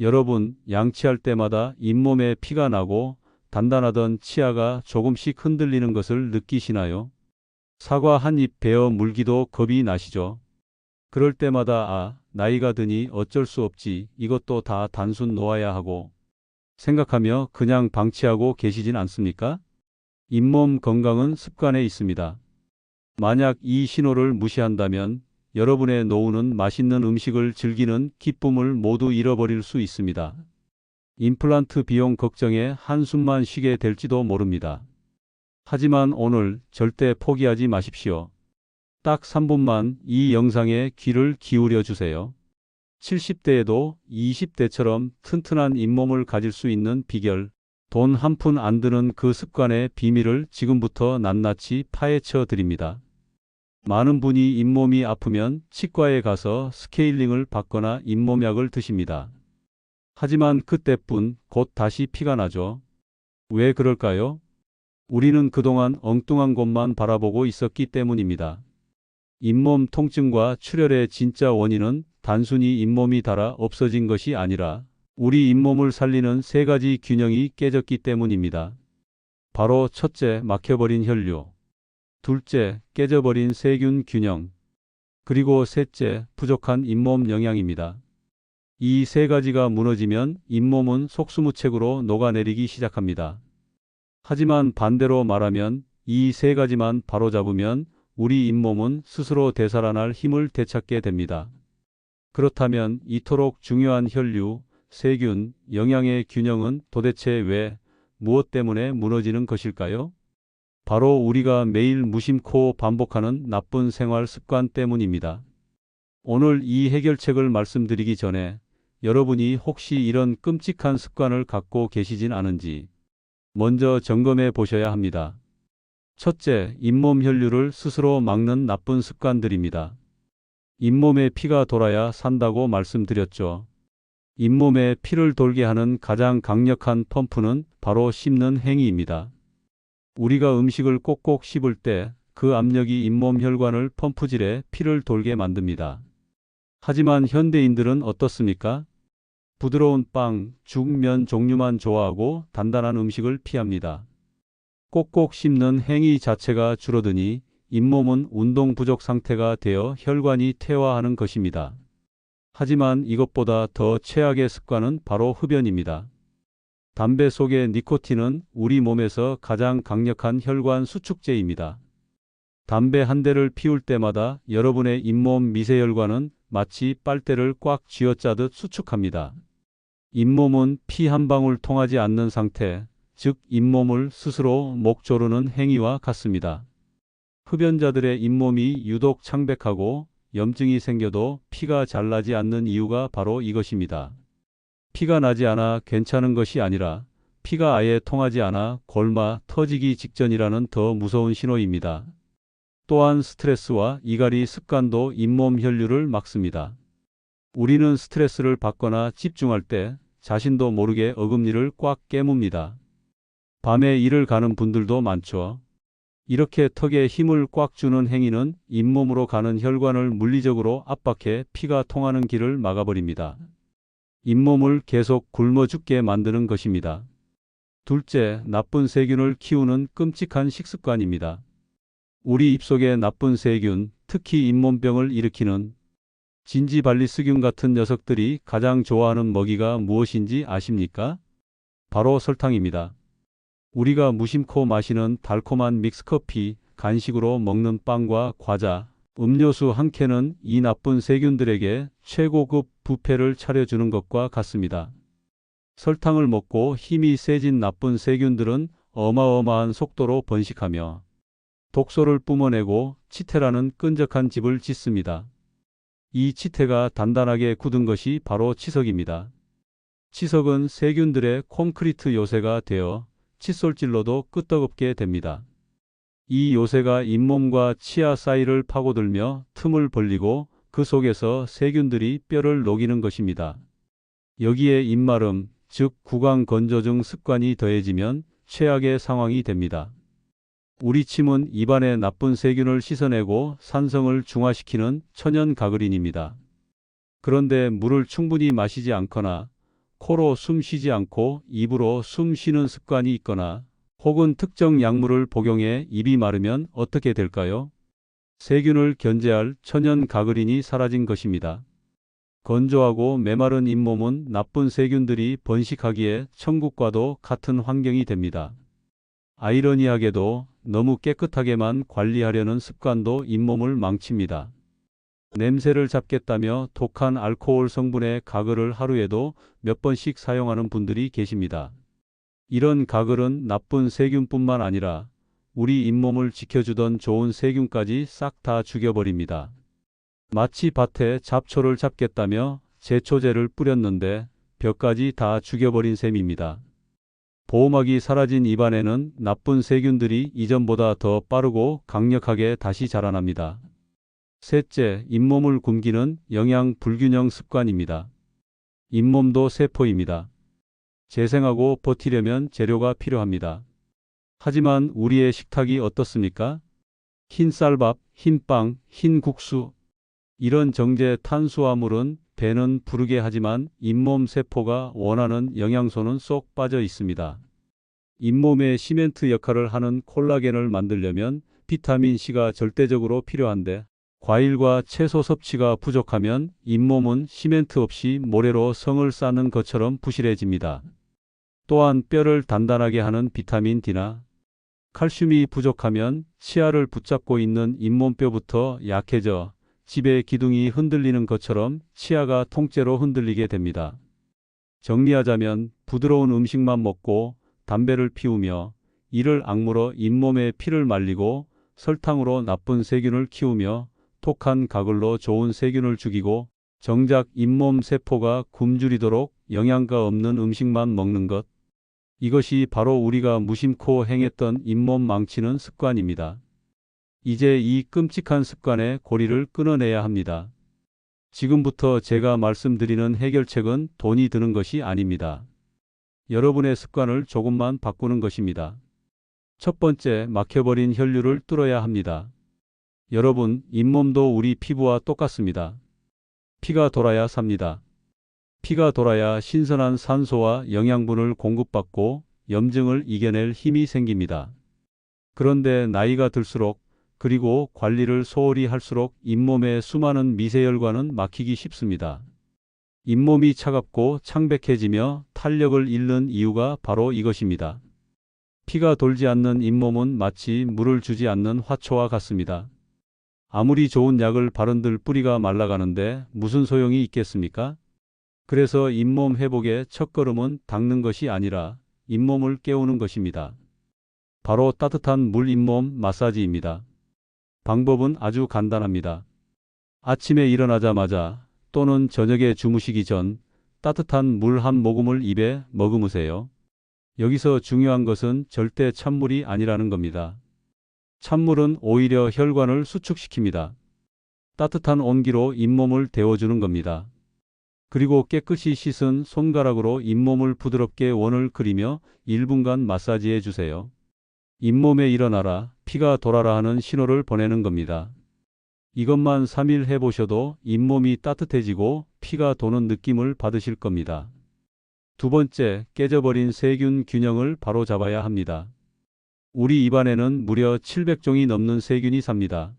여러분, 양치할 때마다 잇몸에 피가 나고 단단하던 치아가 조금씩 흔들리는 것을 느끼시나요? 사과 한 입 베어 물기도 겁이 나시죠? 그럴 때마다 나이가 드니 어쩔 수 없지. 이것도 다 단순 놓아야 하고 생각하며 그냥 방치하고 계시진 않습니까? 잇몸 건강은 습관에 있습니다. 만약 이 신호를 무시한다면 여러분의 노후는 맛있는 음식을 즐기는 기쁨을 모두 잃어버릴 수 있습니다. 임플란트 비용 걱정에 한숨만 쉬게 될지도 모릅니다. 하지만 오늘 절대 포기하지 마십시오. 딱 3분만 이 영상에 귀를 기울여 주세요. 70대에도 20대처럼 튼튼한 잇몸을 가질 수 있는 비결, 돈 한 푼 안 드는 그 습관의 비밀을 지금부터 낱낱이 파헤쳐 드립니다. 많은 분이 잇몸이 아프면 치과에 가서 스케일링을 받거나 잇몸약을 드십니다. 하지만 그때뿐 곧 다시 피가 나죠. 왜 그럴까요? 우리는 그동안 엉뚱한 곳만 바라보고 있었기 때문입니다. 잇몸 통증과 출혈의 진짜 원인은 단순히 잇몸이 닳아 없어진 것이 아니라 우리 잇몸을 살리는 세 가지 균형이 깨졌기 때문입니다. 바로 첫째, 막혀버린 혈류. 둘째, 깨져버린 세균 균형. 그리고 셋째, 부족한 잇몸 영양입니다. 이 세 가지가 무너지면 잇몸은 속수무책으로 녹아내리기 시작합니다. 하지만 반대로 말하면 이 세 가지만 바로잡으면 우리 잇몸은 스스로 되살아날 힘을 되찾게 됩니다. 그렇다면 이토록 중요한 혈류, 세균, 영양의 균형은 도대체 왜, 무엇 때문에 무너지는 것일까요? 바로 우리가 매일 무심코 반복하는 나쁜 생활 습관 때문입니다. 오늘 이 해결책을 말씀드리기 전에 여러분이 혹시 이런 끔찍한 습관을 갖고 계시진 않은지 먼저 점검해 보셔야 합니다. 첫째, 잇몸 혈류를 스스로 막는 나쁜 습관들입니다. 잇몸에 피가 돌아야 산다고 말씀드렸죠. 잇몸에 피를 돌게 하는 가장 강력한 펌프는 바로 씹는 행위입니다. 우리가 음식을 꼭꼭 씹을 때 그 압력이 잇몸 혈관을 펌프질해 피를 돌게 만듭니다. 하지만 현대인들은 어떻습니까? 부드러운 빵, 죽, 면 종류만 좋아하고 단단한 음식을 피합니다. 꼭꼭 씹는 행위 자체가 줄어드니 잇몸은 운동 부족 상태가 되어 혈관이 퇴화하는 것입니다. 하지만 이것보다 더 최악의 습관은 바로 흡연입니다. 담배 속의 니코틴은 우리 몸에서 가장 강력한 혈관 수축제입니다. 담배 한 대를 피울 때마다 여러분의 잇몸 미세혈관은 마치 빨대를 꽉 쥐어짜듯 수축합니다. 잇몸은 피 한 방울 통하지 않는 상태, 즉 잇몸을 스스로 목 조르는 행위와 같습니다. 흡연자들의 잇몸이 유독 창백하고 염증이 생겨도 피가 잘 나지 않는 이유가 바로 이것입니다. 피가 나지 않아 괜찮은 것이 아니라 피가 아예 통하지 않아 골마 터지기 직전이라는 더 무서운 신호입니다. 또한 스트레스와 이갈이 습관도 잇몸 혈류를 막습니다. 우리는 스트레스를 받거나 집중할 때 자신도 모르게 어금니를 꽉 깨뭅니다. 밤에 일을 가는 분들도 많죠. 이렇게 턱에 힘을 꽉 주는 행위는 잇몸으로 가는 혈관을 물리적으로 압박해 피가 통하는 길을 막아버립니다. 잇몸을 계속 굶어 죽게 만드는 것입니다. 둘째, 나쁜 세균을 키우는 끔찍한 식습관입니다. 우리 입속의 나쁜 세균, 특히 잇몸병을 일으키는 진지발리스균 같은 녀석들이 가장 좋아하는 먹이가 무엇인지 아십니까? 바로 설탕입니다. 우리가 무심코 마시는 달콤한 믹스커피, 간식으로 먹는 빵과 과자, 음료수 한 캔은 이 나쁜 세균들에게 최고급 뷔페를 차려주는 것과 같습니다. 설탕을 먹고 힘이 세진 나쁜 세균들은 어마어마한 속도로 번식하며 독소를 뿜어내고 치태라는 끈적한 집을 짓습니다. 이 치태가 단단하게 굳은 것이 바로 치석입니다. 치석은 세균들의 콘크리트 요새가 되어 칫솔질로도 끄떡없게 됩니다. 이 요새가 잇몸과 치아 사이를 파고들며 틈을 벌리고 그 속에서 세균들이 뼈를 녹이는 것입니다. 여기에 입마름, 즉 구강 건조증 습관이 더해지면 최악의 상황이 됩니다. 우리 침은 입안의 나쁜 세균을 씻어내고 산성을 중화시키는 천연 가그린입니다. 그런데 물을 충분히 마시지 않거나 코로 숨 쉬지 않고 입으로 숨 쉬는 습관이 있거나 혹은 특정 약물을 복용해 입이 마르면 어떻게 될까요? 세균을 견제할 천연 가그린이 사라진 것입니다. 건조하고 메마른 잇몸은 나쁜 세균들이 번식하기에 천국과도 같은 환경이 됩니다. 아이러니하게도 너무 깨끗하게만 관리하려는 습관도 잇몸을 망칩니다. 냄새를 잡겠다며 독한 알코올 성분의 가글을 하루에도 몇 번씩 사용하는 분들이 계십니다. 이런 가글은 나쁜 세균뿐만 아니라 우리 잇몸을 지켜주던 좋은 세균까지 싹 다 죽여버립니다. 마치 밭에 잡초를 잡겠다며 제초제를 뿌렸는데 벼까지 다 죽여버린 셈입니다. 보호막이 사라진 입안에는 나쁜 세균들이 이전보다 더 빠르고 강력하게 다시 자라납니다. 셋째, 잇몸을 굶기는 영양 불균형 습관입니다. 잇몸도 세포입니다. 재생하고 버티려면 재료가 필요합니다. 하지만 우리의 식탁이 어떻습니까? 흰 쌀밥, 흰 빵, 흰 국수. 이런 정제 탄수화물은 배는 부르게 하지만 잇몸 세포가 원하는 영양소는 쏙 빠져 있습니다. 잇몸의 시멘트 역할을 하는 콜라겐을 만들려면 비타민C가 절대적으로 필요한데 과일과 채소 섭취가 부족하면 잇몸은 시멘트 없이 모래로 성을 쌓는 것처럼 부실해집니다. 또한 뼈를 단단하게 하는 비타민 D나 칼슘이 부족하면 치아를 붙잡고 있는 잇몸뼈부터 약해져 지배 기둥이 흔들리는 것처럼 치아가 통째로 흔들리게 됩니다. 정리하자면 부드러운 음식만 먹고 담배를 피우며 이를 악물어 잇몸의 피를 말리고 설탕으로 나쁜 세균을 키우며 톡한 가글로 좋은 세균을 죽이고 정작 잇몸 세포가 굶주리도록 영양가 없는 음식만 먹는 것. 이것이 바로 우리가 무심코 행했던 잇몸 망치는 습관입니다. 이제 이 끔찍한 습관의 고리를 끊어내야 합니다. 지금부터 제가 말씀드리는 해결책은 돈이 드는 것이 아닙니다. 여러분의 습관을 조금만 바꾸는 것입니다. 첫 번째, 막혀버린 혈류를 뚫어야 합니다. 여러분, 잇몸도 우리 피부와 똑같습니다. 피가 돌아야 삽니다. 피가 돌아야 신선한 산소와 영양분을 공급받고 염증을 이겨낼 힘이 생깁니다. 그런데 나이가 들수록 그리고 관리를 소홀히 할수록 잇몸의 수많은 미세혈관은 막히기 쉽습니다. 잇몸이 차갑고 창백해지며 탄력을 잃는 이유가 바로 이것입니다. 피가 돌지 않는 잇몸은 마치 물을 주지 않는 화초와 같습니다. 아무리 좋은 약을 바른들 뿌리가 말라가는데 무슨 소용이 있겠습니까? 그래서 잇몸 회복의 첫걸음은 닦는 것이 아니라 잇몸을 깨우는 것입니다. 바로 따뜻한 물 잇몸 마사지입니다. 방법은 아주 간단합니다. 아침에 일어나자마자 또는 저녁에 주무시기 전 따뜻한 물 한 모금을 입에 머금으세요. 여기서 중요한 것은 절대 찬물이 아니라는 겁니다. 찬물은 오히려 혈관을 수축시킵니다. 따뜻한 온기로 잇몸을 데워주는 겁니다. 그리고 깨끗이 씻은 손가락으로 잇몸을 부드럽게 원을 그리며 1분간 마사지해 주세요. 잇몸에 일어나라, 피가 돌아라 하는 신호를 보내는 겁니다. 이것만 3일 해보셔도 잇몸이 따뜻해지고 피가 도는 느낌을 받으실 겁니다. 두 번째, 깨져버린 세균 균형을 바로잡아야 합니다. 우리 입안에는 무려 700종이 넘는 세균이 삽니다.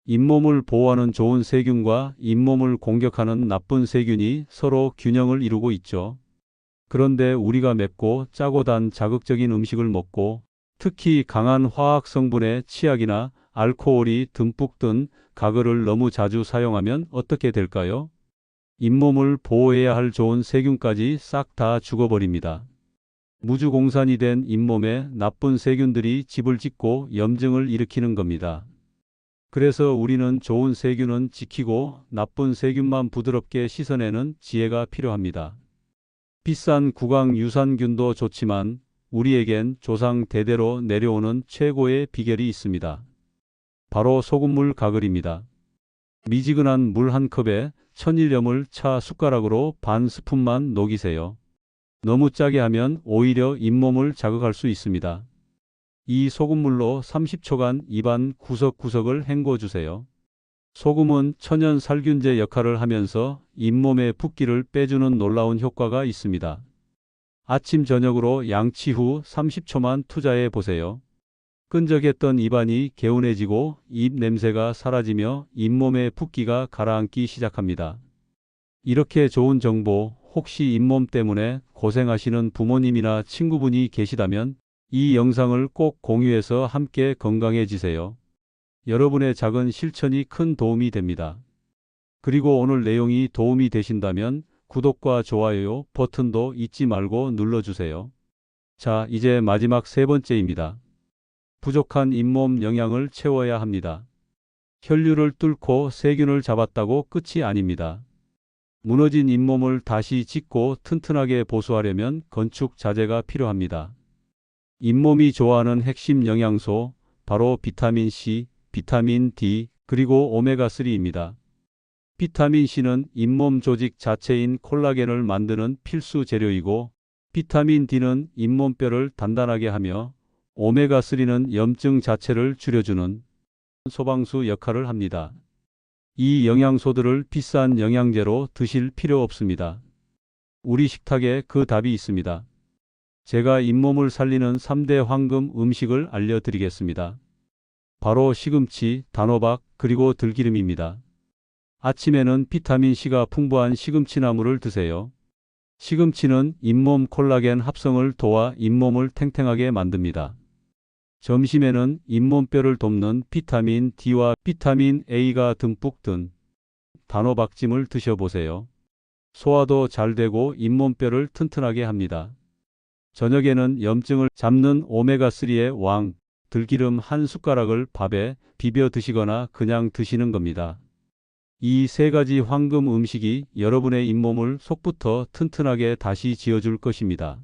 잇몸을 보호하는 좋은 세균과 잇몸을 공격하는 나쁜 세균이 서로 균형을 이루고 있죠. 그런데 우리가 맵고 짜고 단 자극적인 음식을 먹고 특히 강한 화학 성분의 치약이나 알코올이 듬뿍 든 가글을 너무 자주 사용하면 어떻게 될까요? 잇몸을 보호해야 할 좋은 세균까지 싹 다 죽어버립니다. 무주공산이 된 잇몸에 나쁜 세균들이 집을 짓고 염증을 일으키는 겁니다. 그래서 우리는 좋은 세균은 지키고 나쁜 세균만 부드럽게 씻어내는 지혜가 필요합니다. 비싼 구강 유산균도 좋지만 우리에겐 조상 대대로 내려오는 최고의 비결이 있습니다. 바로 소금물 가글입니다. 미지근한 물 한 컵에 천일염을 차 숟가락으로 반 스푼만 녹이세요. 너무 짜게 하면 오히려 잇몸을 자극할 수 있습니다. 이 소금물로 30초간 입안 구석구석을 헹궈주세요. 소금은 천연 살균제 역할을 하면서 잇몸의 붓기를 빼주는 놀라운 효과가 있습니다. 아침 저녁으로 양치 후 30초만 투자해 보세요. 끈적했던 입안이 개운해지고 입 냄새가 사라지며 잇몸의 붓기가 가라앉기 시작합니다. 이렇게 좋은 정보, 혹시 잇몸 때문에 고생하시는 부모님이나 친구분이 계시다면 이 영상을 꼭 공유해서 함께 건강해지세요. 여러분의 작은 실천이 큰 도움이 됩니다. 그리고 오늘 내용이 도움이 되신다면 구독과 좋아요 버튼도 잊지 말고 눌러주세요. 자, 이제 마지막 세 번째입니다. 부족한 잇몸 영양을 채워야 합니다. 혈류를 뚫고 세균을 잡았다고 끝이 아닙니다. 무너진 잇몸을 다시 짓고 튼튼하게 보수하려면 건축 자재가 필요합니다. 잇몸이 좋아하는 핵심 영양소, 바로 비타민 C, 비타민 D, 그리고 오메가3입니다. 비타민 C는 잇몸 조직 자체인 콜라겐을 만드는 필수 재료이고, 비타민 D는 잇몸뼈를 단단하게 하며, 오메가3는 염증 자체를 줄여주는 소방수 역할을 합니다. 이 영양소들을 비싼 영양제로 드실 필요 없습니다. 우리 식탁에 그 답이 있습니다. 제가 잇몸을 살리는 3대 황금 음식을 알려드리겠습니다. 바로 시금치, 단호박, 그리고 들기름입니다. 아침에는 비타민C가 풍부한 시금치나물을 드세요. 시금치는 잇몸 콜라겐 합성을 도와 잇몸을 탱탱하게 만듭니다. 점심에는 잇몸뼈를 돕는 비타민 D와 비타민 A가 듬뿍 든 단호박찜을 드셔보세요. 소화도 잘 되고 잇몸뼈를 튼튼하게 합니다. 저녁에는 염증을 잡는 오메가3의 왕, 들기름 한 숟가락을 밥에 비벼 드시거나 그냥 드시는 겁니다. 이 세 가지 황금 음식이 여러분의 잇몸을 속부터 튼튼하게 다시 지어줄 것입니다.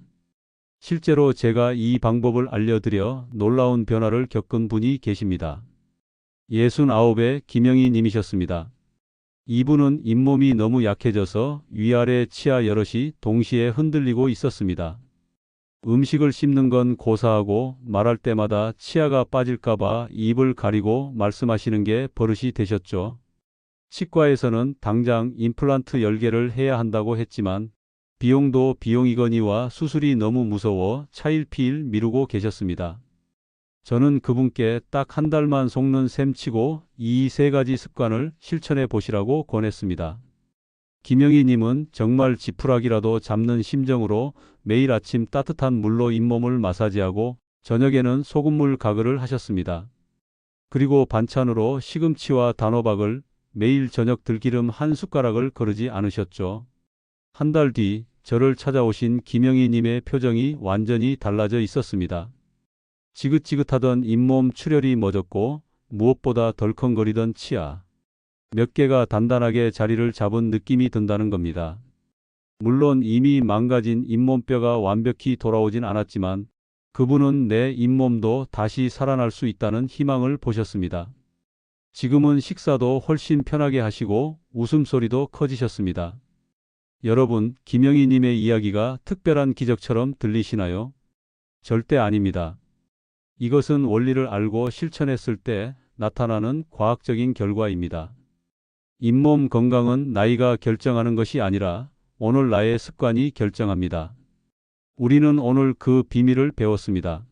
실제로 제가 이 방법을 알려드려 놀라운 변화를 겪은 분이 계십니다. 69의 김영희 님이셨습니다. 이분은 잇몸이 너무 약해져서 위아래 치아 여럿이 동시에 흔들리고 있었습니다. 음식을 씹는 건 고사하고 말할 때마다 치아가 빠질까봐 입을 가리고 말씀하시는 게 버릇이 되셨죠. 치과에서는 당장 임플란트 10개를 해야 한다고 했지만 비용도 비용이거니와 수술이 너무 무서워 차일피일 미루고 계셨습니다. 저는 그분께 딱 한 달만 속는 셈치고 이 세 가지 습관을 실천해 보시라고 권했습니다. 김영희 님은 정말 지푸라기라도 잡는 심정으로 매일 아침 따뜻한 물로 잇몸을 마사지하고 저녁에는 소금물 가글을 하셨습니다. 그리고 반찬으로 시금치와 단호박을 매일 저녁 들기름 한 숟가락을 거르지 않으셨죠. 한 달 뒤 저를 찾아오신 김영희 님의 표정이 완전히 달라져 있었습니다. 지긋지긋하던 잇몸 출혈이 멎었고 무엇보다 덜컹거리던 치아 몇 개가 단단하게 자리를 잡은 느낌이 든다는 겁니다. 물론 이미 망가진 잇몸뼈가 완벽히 돌아오진 않았지만 그분은 내 잇몸도 다시 살아날 수 있다는 희망을 보셨습니다. 지금은 식사도 훨씬 편하게 하시고 웃음소리도 커지셨습니다. 여러분, 김영희 님의 이야기가 특별한 기적처럼 들리시나요? 절대 아닙니다. 이것은 원리를 알고 실천했을 때 나타나는 과학적인 결과입니다. 잇몸 건강은 나이가 결정하는 것이 아니라 오늘 나의 습관이 결정합니다. 우리는 오늘 그 비밀을 배웠습니다.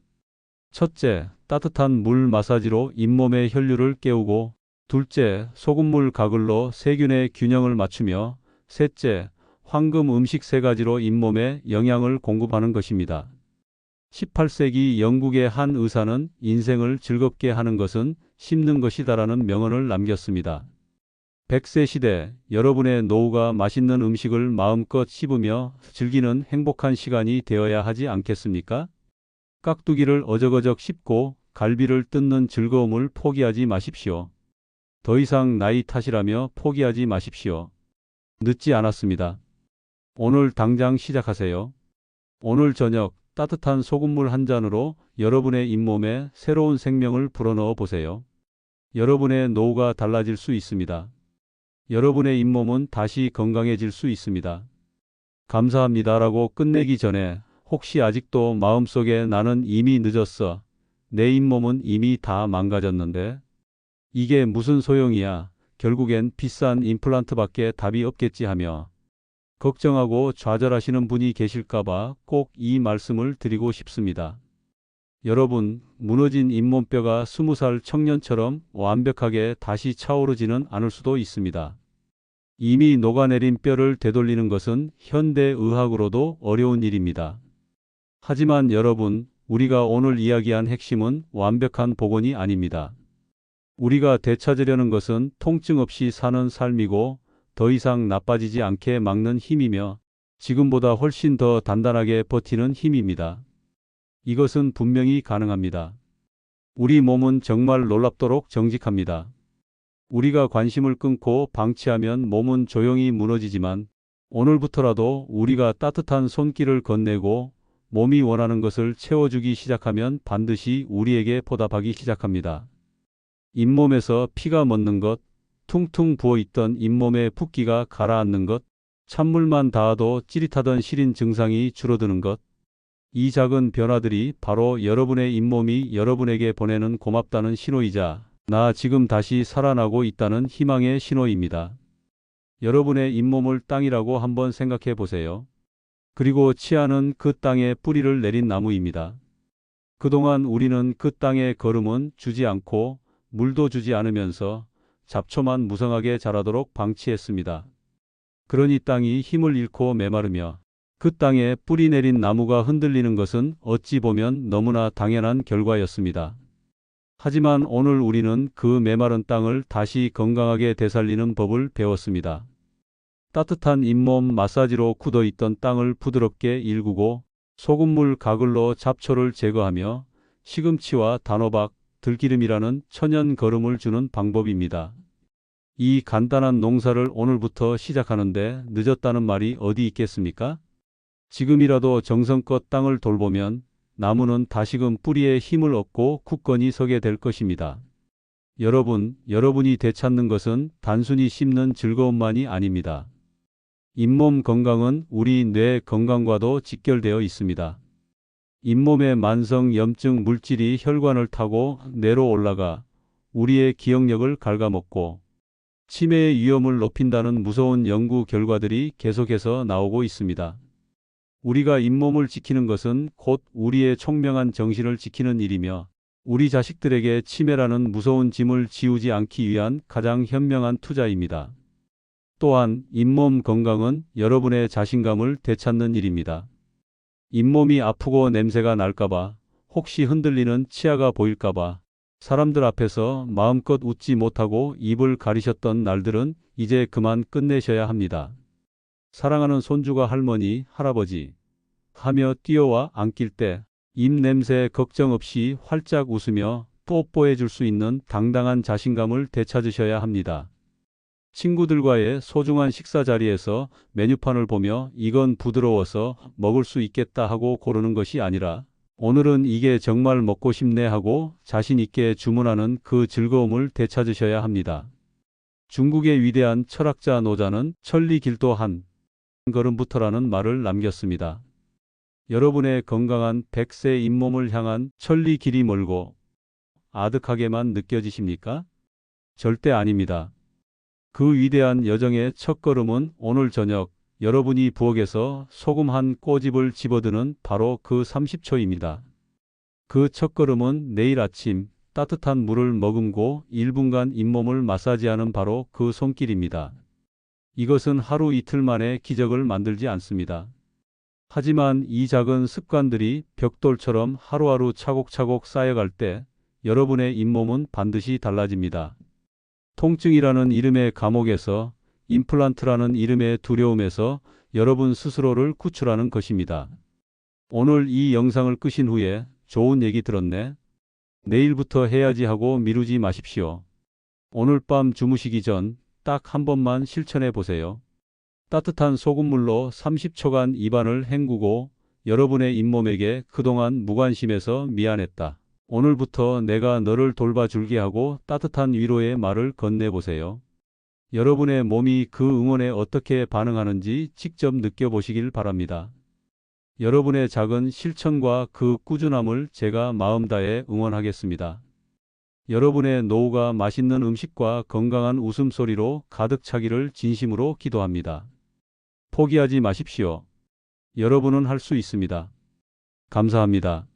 첫째, 따뜻한 물 마사지로 잇몸의 혈류를 깨우고, 둘째, 소금물 가글로 세균의 균형을 맞추며, 셋째, 황금 음식 세 가지로 잇몸에 영양을 공급하는 것입니다. 18세기 영국의 한 의사는 인생을 즐겁게 하는 것은 씹는 것이다라는 명언을 남겼습니다. 100세 시대, 여러분의 노후가 맛있는 음식을 마음껏 씹으며 즐기는 행복한 시간이 되어야 하지 않겠습니까? 깍두기를 어적어적 씹고 갈비를 뜯는 즐거움을 포기하지 마십시오. 더 이상 나이 탓이라며 포기하지 마십시오. 늦지 않았습니다. 오늘 당장 시작하세요. 오늘 저녁 따뜻한 소금물 한 잔으로 여러분의 잇몸에 새로운 생명을 불어넣어 보세요. 여러분의 노후가 달라질 수 있습니다. 여러분의 잇몸은 다시 건강해질 수 있습니다. 감사합니다라고 끝내기 전에 혹시 아직도 마음속에 나는 이미 늦었어. 내 잇몸은 이미 다 망가졌는데. 이게 무슨 소용이야. 결국엔 비싼 임플란트밖에 답이 없겠지 하며 걱정하고 좌절하시는 분이 계실까봐 꼭 이 말씀을 드리고 싶습니다. 여러분, 무너진 잇몸뼈가 20살 청년처럼 완벽하게 다시 차오르지는 않을 수도 있습니다. 이미 녹아내린 뼈를 되돌리는 것은 현대의학으로도 어려운 일입니다. 하지만 여러분, 우리가 오늘 이야기한 핵심은 완벽한 복원이 아닙니다. 우리가 되찾으려는 것은 통증 없이 사는 삶이고 더 이상 나빠지지 않게 막는 힘이며 지금보다 훨씬 더 단단하게 버티는 힘입니다. 이것은 분명히 가능합니다. 우리 몸은 정말 놀랍도록 정직합니다. 우리가 관심을 끊고 방치하면 몸은 조용히 무너지지만 오늘부터라도 우리가 따뜻한 손길을 건네고 몸이 원하는 것을 채워주기 시작하면 반드시 우리에게 보답하기 시작합니다. 잇몸에서 피가 멎는 것, 퉁퉁 부어있던 잇몸의 붓기가 가라앉는 것, 찬물만 닿아도 찌릿하던 시린 증상이 줄어드는 것, 이 작은 변화들이 바로 여러분의 잇몸이 여러분에게 보내는 고맙다는 신호이자 나 지금 다시 살아나고 있다는 희망의 신호입니다. 여러분의 잇몸을 땅이라고 한번 생각해 보세요. 그리고 치아는 그 땅에 뿌리를 내린 나무입니다. 그동안 우리는 그 땅에 걸음은 주지 않고 물도 주지 않으면서 잡초만 무성하게 자라도록 방치했습니다. 그러니 땅이 힘을 잃고 메마르며 그 땅에 뿌리 내린 나무가 흔들리는 것은 어찌 보면 너무나 당연한 결과였습니다. 하지만 오늘 우리는 그 메마른 땅을 다시 건강하게 되살리는 법을 배웠습니다. 따뜻한 잇몸 마사지로 굳어있던 땅을 부드럽게 일구고 소금물 가글로 잡초를 제거하며 시금치와 단호박, 들기름이라는 천연 거름을 주는 방법입니다. 이 간단한 농사를 오늘부터 시작하는데 늦었다는 말이 어디 있겠습니까? 지금이라도 정성껏 땅을 돌보면 나무는 다시금 뿌리에 힘을 얻고 굳건히 서게 될 것입니다. 여러분이 되찾는 것은 단순히 씹는 즐거움만이 아닙니다. 잇몸 건강은 우리 뇌 건강과도 직결되어 있습니다. 잇몸의 만성 염증 물질이 혈관을 타고 뇌로 올라가 우리의 기억력을 갉아먹고 치매의 위험을 높인다는 무서운 연구 결과들이 계속해서 나오고 있습니다. 우리가 잇몸을 지키는 것은 곧 우리의 총명한 정신을 지키는 일이며 우리 자식들에게 치매라는 무서운 짐을 지우지 않기 위한 가장 현명한 투자입니다. 또한 잇몸 건강은 여러분의 자신감을 되찾는 일입니다. 잇몸이 아프고 냄새가 날까봐, 혹시 흔들리는 치아가 보일까봐 사람들 앞에서 마음껏 웃지 못하고 입을 가리셨던 날들은 이제 그만 끝내셔야 합니다. 사랑하는 손주가 할머니, 할아버지 하며 뛰어와 안길 때 입냄새 걱정 없이 활짝 웃으며 뽀뽀해 줄 수 있는 당당한 자신감을 되찾으셔야 합니다. 친구들과의 소중한 식사 자리에서 메뉴판을 보며 이건 부드러워서 먹을 수 있겠다 하고 고르는 것이 아니라 오늘은 이게 정말 먹고 싶네 하고 자신 있게 주문하는 그 즐거움을 되찾으셔야 합니다. 중국의 위대한 철학자 노자는 천리 길도 한 걸음부터라는 말을 남겼습니다. 여러분의 건강한 100세 잇몸을 향한 천리 길이 멀고 아득하게만 느껴지십니까? 절대 아닙니다. 그 위대한 여정의 첫걸음은 오늘 저녁 여러분이 부엌에서 소금 한 꼬집을 집어드는 바로 그 30초입니다. 그 첫걸음은 내일 아침 따뜻한 물을 머금고 1분간 잇몸을 마사지하는 바로 그 손길입니다. 이것은 하루 이틀 만에 기적을 만들지 않습니다. 하지만 이 작은 습관들이 벽돌처럼 하루하루 차곡차곡 쌓여갈 때 여러분의 잇몸은 반드시 달라집니다. 통증이라는 이름의 감옥에서 임플란트라는 이름의 두려움에서 여러분 스스로를 구출하는 것입니다. 오늘 이 영상을 끄신 후에 좋은 얘기 들었네. 내일부터 해야지 하고 미루지 마십시오. 오늘 밤 주무시기 전 딱 한 번만 실천해 보세요. 따뜻한 소금물로 30초간 입안을 헹구고 여러분의 잇몸에게 그동안 무관심해서 미안했다. 오늘부터 내가 너를 돌봐줄게 하고 따뜻한 위로의 말을 건네보세요. 여러분의 몸이 그 응원에 어떻게 반응하는지 직접 느껴보시길 바랍니다. 여러분의 작은 실천과 그 꾸준함을 제가 마음 다해 응원하겠습니다. 여러분의 노후가 맛있는 음식과 건강한 웃음소리로 가득 차기를 진심으로 기도합니다. 포기하지 마십시오. 여러분은 할 수 있습니다. 감사합니다.